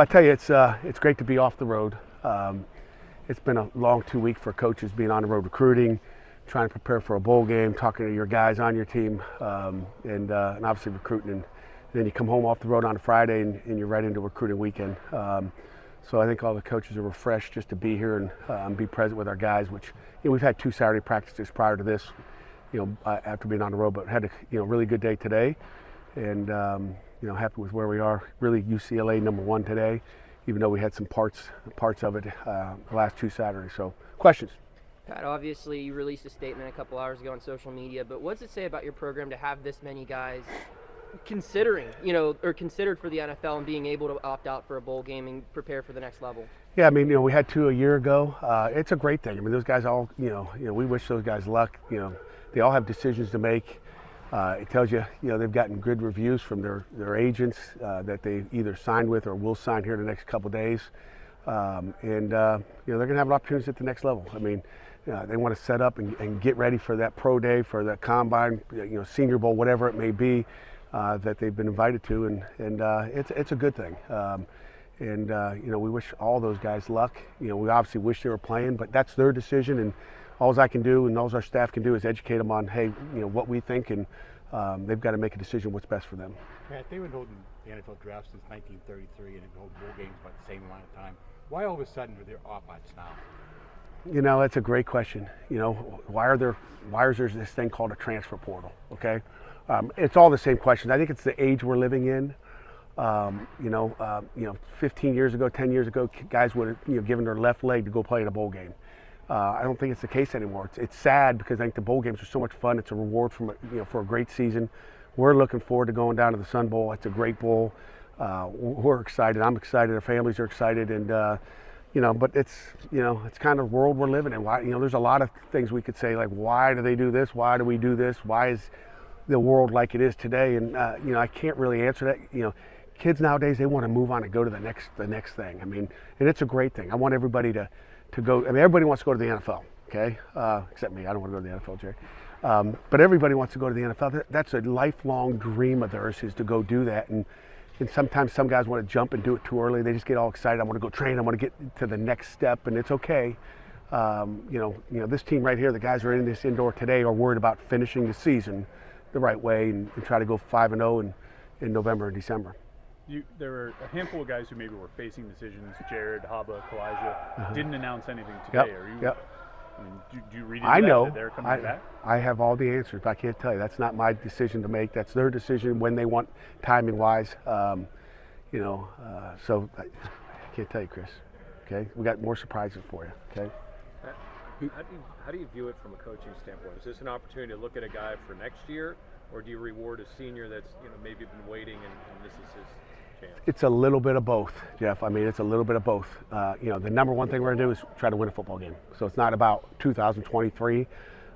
I tell you, it's great to be off the road. It's been a long 2 weeks for coaches being on the road recruiting, trying to prepare for a bowl game, talking to your guys on your team, and obviously recruiting. And then you come home off the road on a Friday and you're right into recruiting weekend. So I think all the coaches are refreshed just to be here and be present with our guys. Which we've had 2 Saturday practices prior to this, after being on the road, but had a really good day today, and happy with where we are. Really UCLA #1 today, even though we had some parts of it the last 2 Saturdays. So questions? Pat, obviously you released a statement a couple hours ago on social media, but what does it say about your program to have this many guys considered for the NFL and being able to opt out for a bowl game and prepare for the next level? Yeah, I mean, we had 2 a year ago. It's a great thing. I mean, those guys all, we wish those guys luck. They all have decisions to make. It tells you, they've gotten good reviews from their agents that they either signed with or will sign here in the next couple of days. They're going to have opportunities at the next level. I mean, they want to set up and get ready for that pro day, for that combine, Senior Bowl, whatever it may be that they've been invited to, and it's a good thing. We wish all those guys luck. We obviously wish they were playing, but that's their decision, and all I can do and all our staff can do is educate them on, hey, what we think, and they've got to make a decision what's best for them. Pat, they've been holding the NFL draft since 1933, and they've been holding bowl games about the same amount of time. Why all of a sudden are there opt-outs now? That's a great question. Why is there this thing called a transfer portal? Okay, it's all the same questions. I think it's the age we're living in. 15 years ago, 10 years ago, guys would have given their left leg to go play in a bowl game. I don't think it's the case anymore. It's sad because I think the bowl games are so much fun. It's a reward for a great season. We're looking forward to going down to the Sun Bowl. It's a great bowl. We're excited. I'm excited. Our families are excited, and but it's kind of the world we're living in. Why there's a lot of things we could say, like, why do they do this? Why do we do this? Why is the world like it is today? And I can't really answer that. Kids nowadays, they want to move on and go to the next thing. I mean, and it's a great thing. I want everybody to go. I mean, everybody wants to go to the NFL, okay? Except me. I don't want to go to the NFL, Jerry. But everybody wants to go to the NFL. That's a lifelong dream of theirs, is to go do that. And sometimes some guys want to jump and do it too early. They just get all excited. I want to go train. I want to get to the next step, and it's okay. This team right here, the guys who are in this indoor today are worried about finishing the season the right way and try to go 5-0 in November and December. There were a handful of guys who maybe were facing decisions. Jared, Haba, Kalijah didn't announce anything today. Do you read into that they're coming back? I have all the answers, but I can't tell you. That's not my decision to make. That's their decision when they want, timing-wise. So I can't tell you, Chris. Okay, we got more surprises for you. Okay. How do you view it from a coaching standpoint? Is this an opportunity to look at a guy for next year, or do you reward a senior that's maybe been waiting and this is his chance? It's a little bit of both, Jeff. I mean, it's a little bit of both. The number one thing we're going to do is try to win a football game. So it's not about 2023.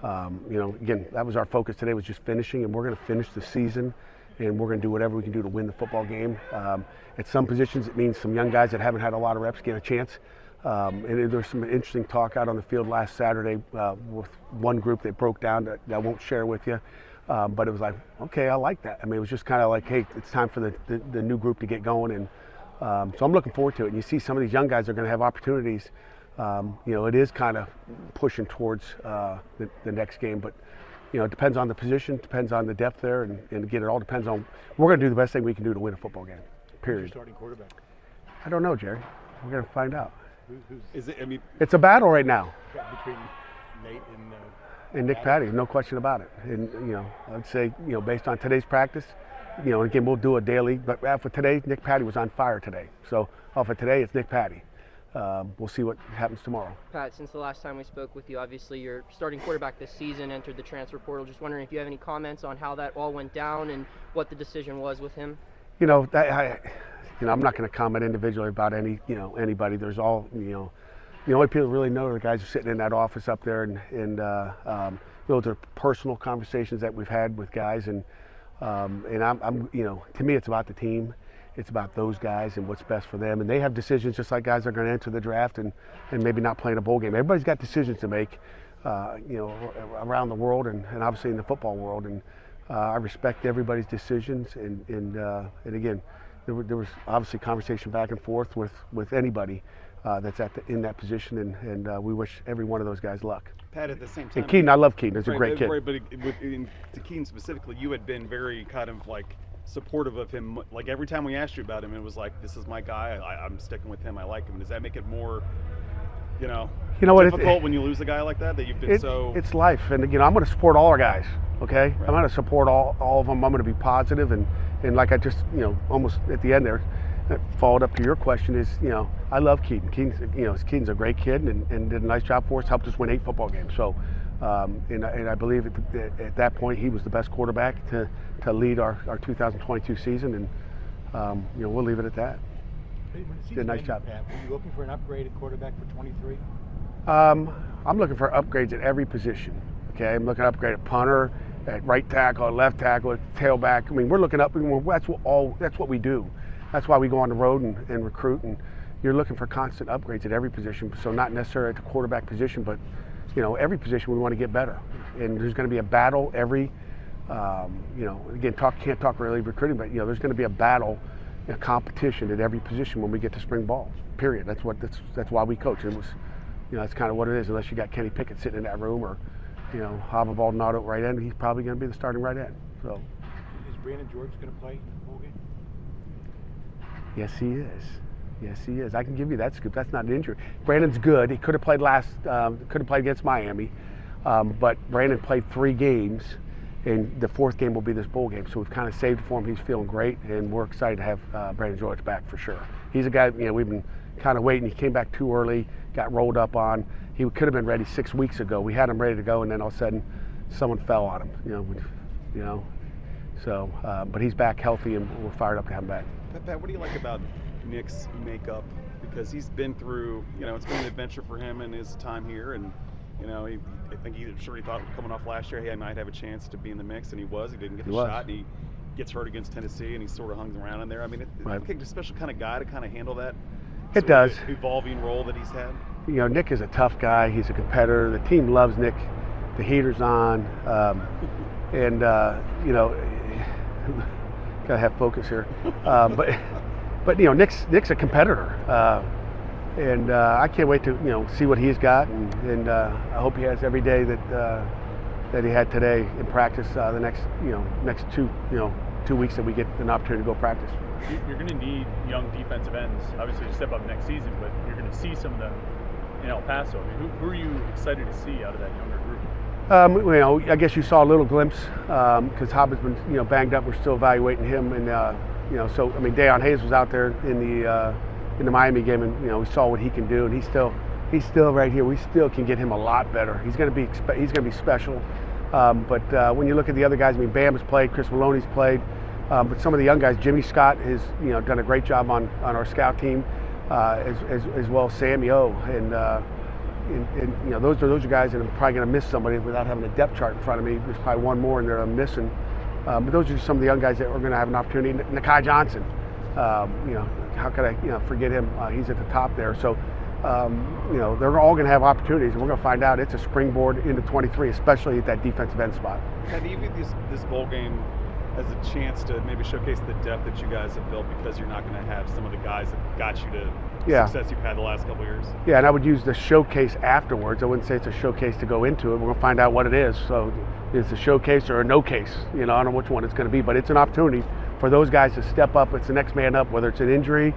Again, that was our focus today, was just finishing, and we're going to finish the season, and we're going to do whatever we can do to win the football game. At some positions, it means some young guys that haven't had a lot of reps get a chance. And there's some interesting talk out on the field last Saturday with one group that broke down that I won't share with you. But it was like, okay, I like that. I mean, it was just kind of like, hey, it's time for the new group to get going. And so I'm looking forward to it. And you see some of these young guys are going to have opportunities. It is kind of pushing towards the next game. But, it depends on the position, depends on the depth there. And again, it all depends on, we're going to do the best thing we can do to win a football game, period. Who's your starting quarterback? I don't know, Jerry. We're going to find out. Is it? I mean, it's a battle right now. Between Nate and Nick Patty, no question about it. And I'd say based on today's practice, again we'll do a daily. But for today, Nick Patty was on fire today. So for today, it's Nick Patty. We'll see what happens tomorrow. Pat, since the last time we spoke with you, obviously your starting quarterback this season entered the transfer portal. Just wondering if you have any comments on how that all went down and what the decision was with him. I'm not going to comment individually about anybody. There's all, the only people who really know are the guys who are sitting in that office up there, and those are personal conversations that we've had with guys, and I'm to me it's about the team. It's about those guys and what's best for them, and they have decisions just like guys are going to enter the draft and maybe not play in a bowl game. Everybody's got decisions to make, around the world and obviously in the football world, and I respect everybody's decisions, and again, there was obviously conversation back and forth with anybody that's in that position, and we wish every one of those guys luck. Pat, at the same time, And Keaton, I love Keaton. He's a right, great kid. Right, but to Keaton specifically, you had been very kind of like supportive of him. Like every time we asked you about him, it was like, "This is my guy. I'm sticking with him. I like him." Does that make it more, difficult when you lose a guy like that you've been so? It's life, and I'm going to support all our guys. Okay, right. I'm going to support all of them. I'm going to be positive, and like I just almost at the end there, followed up to your question is I love Keaton. Keaton's a great kid and did a nice job for us. Helped us win 8 football games. So, and I believe at that point he was the best quarterback to lead our 2022 season, and we'll leave it at that. Did a nice job. Pat, were you looking for an upgraded quarterback for 23? I'm looking for upgrades at every position. Okay, I'm looking to upgrade at punter, at right tackle, at left tackle, at tailback. I mean, we're looking up. That's what we do. That's why we go on the road and recruit. And you're looking for constant upgrades at every position. So not necessarily at the quarterback position, but every position we want to get better. And there's going to be a battle every. Again, can't talk really recruiting, but there's going to be a battle, a competition at every position when we get to spring ball. Period. That's why we coach. It was, that's kind of what it is. Unless you got Kenny Pickett sitting in that room or. Hava Baldonado at right end, he's probably going to be the starting right end. So, is Brandon George going to play in the bowl game? Yes, he is. Yes, he is. I can give you that scoop. That's not an injury. Brandon's good. He could have played against Miami, but Brandon played 3 games, and the 4th game will be this bowl game. So we've kind of saved for him. He's feeling great, and we're excited to have Brandon George back for sure. He's a guy. We've been kind of waiting. He came back too early, got rolled up on. He could have been ready 6 weeks ago. We had him ready to go, and then all of a sudden, someone fell on him. So, but he's back healthy, and we're fired up to have him back. Pat, what do you like about Nick's makeup? Because he's been through, it's been an adventure for him in his time here, and I think he thought coming off last year, hey, I might have a chance to be in the mix, and he was. He didn't get the shot, and he gets hurt against Tennessee, and he sort of hung around in there. I mean, it's a special kind of guy to kind of handle that. It does. Evolving role that he's had. Nick is a tough guy. He's a competitor. The team loves Nick. The heater's on, and gotta have focus here. But Nick's a competitor, and I can't wait to see what he's got, and I hope he has every day that he had today in practice. The next 2 weeks that we get an opportunity to go practice. You're going to need young defensive ends, obviously, to step up next season, but you're going to see some of them in El Paso. I mean, who are you excited to see out of that younger group? I guess you saw a little glimpse because Hobbitt's been banged up. We're still evaluating him, and so I mean, Deion Hayes was out there in the Miami game, and we saw what he can do, and he's still right here. We still can get him a lot better. He's going to be special. But when you look at the other guys, I mean, Bam has played, Chris Maloney's played. But some of the young guys, Jimmy Scott has done a great job on our scout team, as well as Sammy O, and those are guys that I'm probably going to miss somebody without having a depth chart in front of me. There's probably one more in there I'm missing, but those are some of the young guys that are going to have an opportunity. Nakai Johnson, how could I forget him? He's at the top there. So they're all going to have opportunities, and we're going to find out. It's a springboard into 23, especially at that defensive end spot. How do you view this bowl game as a chance to maybe showcase the depth that you guys have built, because you're not going to have some of the guys that got you to success you've had the last couple of years? Yeah, and I would use the showcase afterwards. I wouldn't say it's a showcase to go into it. We're going to find out what it is. So it's a showcase or a no case. I don't know which one it's going to be, but it's an opportunity for those guys to step up. It's the next man up, whether it's an injury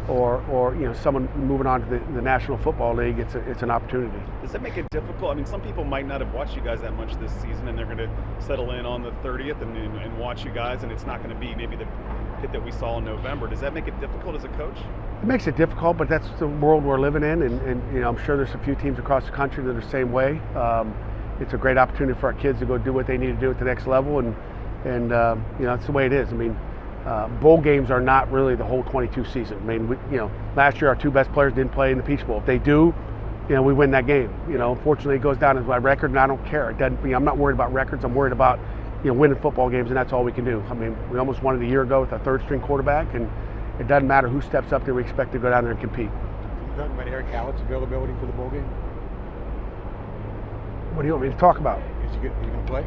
or someone moving on to the National Football League. It's an opportunity. Does that make it difficult? I mean, some people might not have watched you guys that much this season, and they're going to settle in on the 30th and watch you guys, and it's not going to be maybe the Pitt that we saw in November. Does that make it difficult as a coach? It makes it difficult, but that's the world we're living in, and I'm sure there's a few teams across the country that are the same way. It's a great opportunity for our kids to go do what they need to do at the next level, and that's the way it is. I mean, bowl games are not really the whole 22 season. I mean, last year our 2 best players didn't play in the Peach Bowl. If they do, we win that game. Unfortunately, it goes down as my record, and I don't care. It doesn't. I'm not worried about records. I'm worried about winning football games, and that's all we can do. I mean, we almost won it a year ago with a 3rd-string quarterback, and it doesn't matter who steps up there. We expect to go down there and compete. Can you talk about Eric Hallett's availability for the bowl game? What do you want me to talk about? Is he going to play?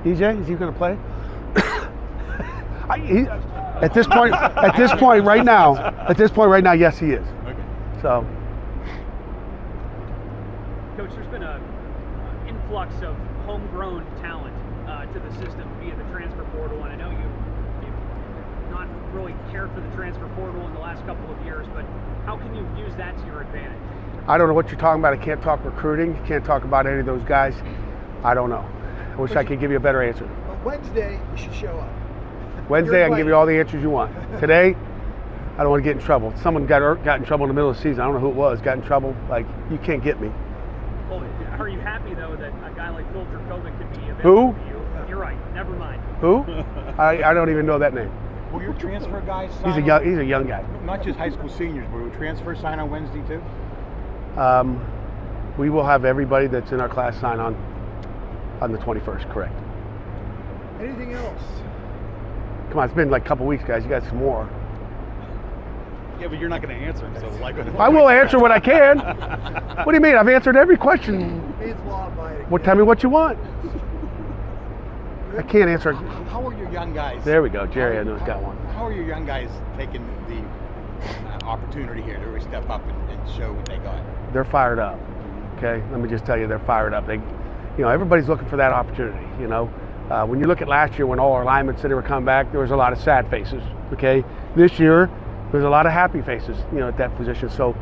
DJ, is he going to play? At this point right now, yes, he is. Okay. So, Coach, there's been an influx of homegrown talent to the system via the transfer portal, and I know you've not really cared for the transfer portal in the last couple of years, but how can you use that to your advantage? I don't know what you're talking about. I can't talk recruiting. Can't talk about any of those guys. I don't know. I wish I could give you a better answer. Wednesday, you should show up. Wednesday, I can give you all the answers you want. Today, I don't want to get in trouble. Someone got in trouble in the middle of the season. I don't know who it was. Got in trouble. Like, you can't get me. Well, are you happy, though, that a guy like Phil Dracovic could be available for you? You're right. Never mind. Who? I don't even know that name. Will your transfer guys sign? He's a young guy. Not just high school seniors, but will transfer sign on Wednesday too? We will have everybody that's in our class sign on the 21st, correct. Anything else? Come on, it's been like a couple weeks, guys. You got some more. Yeah, but you're not going to answer them, so like. I will answer what I can. What do you mean? I've answered every question. He's law-abiding. Well, tell me what you want. I can't answer. How are your young guys? There we go. Jerry, I know he's got one. How are your young guys taking the opportunity here to really step up and show what they got? They're fired up. Okay, let me just tell you, they're fired up. Everybody's looking for that opportunity. When you look at last year, when all our linemen said they were coming back, there was a lot of sad faces. Okay, this year there's a lot of happy faces. At that position. So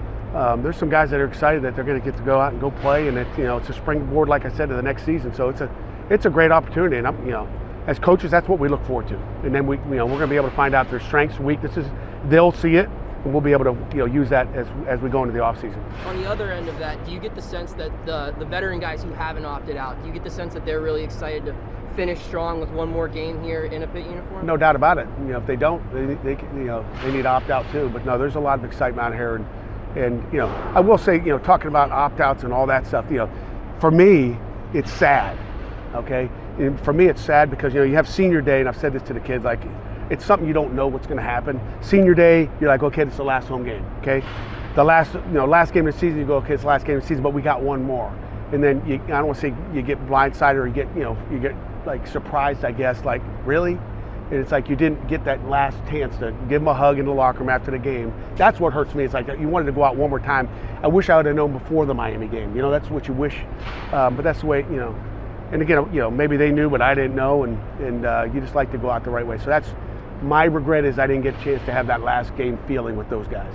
there's some guys that are excited that they're going to get to go out and go play, and it's a springboard, like I said, to the next season. So it's a great opportunity, and as coaches, that's what we look forward to. And then we're going to be able to find out their strengths and weaknesses. They'll see it, and we'll be able to use that as we go into the offseason. On the other end of that, do you get the sense that the veteran guys who haven't opted out, do you get the sense that they're really excited to finish strong with one more game here in a Pitt uniform? No doubt about it. If they don't, they need to opt out too. But no, there's a lot of excitement out here, and I will say, talking about opt outs and all that stuff. For me, it's sad. Okay, and for me, it's sad because you have senior day, and I've said this to the kids, like, it's something you don't know what's going to happen. Senior day, you're like, okay, this is the last home game. Okay, the last game of the season, you go, okay, it's the last game of the season, but we got one more. And then I don't want to say you get blindsided or you get like surprised, I guess, like, really? And it's like you didn't get that last chance to give them a hug in the locker room after the game. That's what hurts me. It's like you wanted to go out one more time. I wish I would have known before the Miami game. That's what you wish, but that's the way. And again, maybe they knew, but I didn't know, and you just like to go out the right way. So that's my regret, is I didn't get a chance to have that last game feeling with those guys.